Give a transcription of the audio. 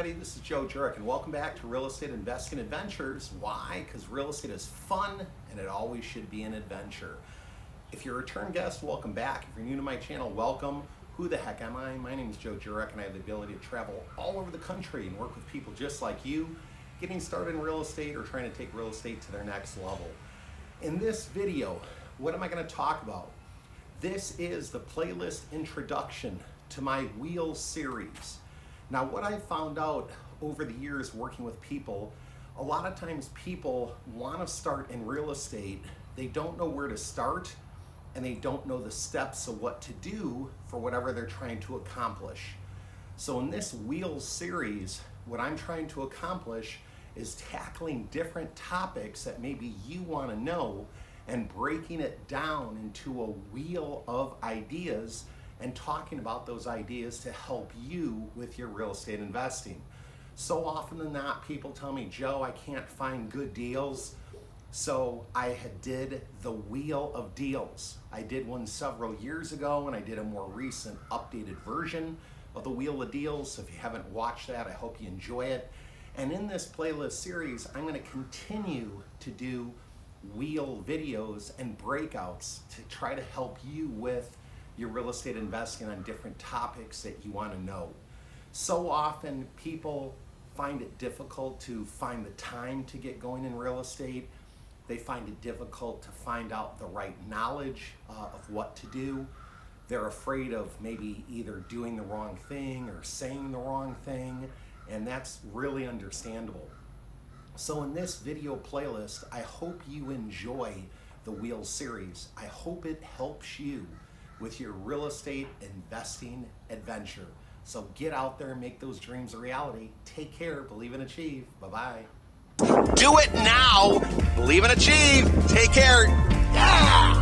everybody, this is Jurek, and welcome back to Real Estate Investing Adventures. Why? Because real estate is fun, and it always should be an adventure. If you're a return guest, welcome back. If you're new to my channel, welcome. Who the heck am I? My name is Jurek, and I have the ability to travel all over the country and work with people just like you, getting started in real estate or trying to take real estate to their next level. In this video, what am I going to talk about? This is the playlist introduction to my Wheel series. Now, what I found out over the years working with people, a lot of times people want to start in real estate, they don't know where to start, and they don't know the steps of what to do for whatever they're trying to accomplish. So in this Wheel series, what I'm trying to accomplish is tackling different topics that maybe you want to know and breaking it down into a wheel of ideas and talking about those ideas to help you with your real estate investing. So often than not, people tell me, Joe, I can't find good deals. So I did the Wheel of Deals. I did one several years ago, and I did a more recent updated version of the Wheel of Deals. So if you haven't watched that, I hope you enjoy it. And in this playlist series, I'm going to continue to do wheel videos and breakouts to try to help you with your real estate investing on different topics that you want to know. So often people find it difficult to find the time to get going in real estate. They find it difficult to find out the right knowledge of what to do. They're afraid of maybe either doing the wrong thing or saying the wrong thing, and that's really understandable. So in this video playlist, I hope you enjoy the Wheel series. I hope it helps you with your real estate investing adventure. So get out there and make those dreams a reality. Take care, believe and achieve. Bye-bye. Do it now. Believe and achieve. Take care. Yeah!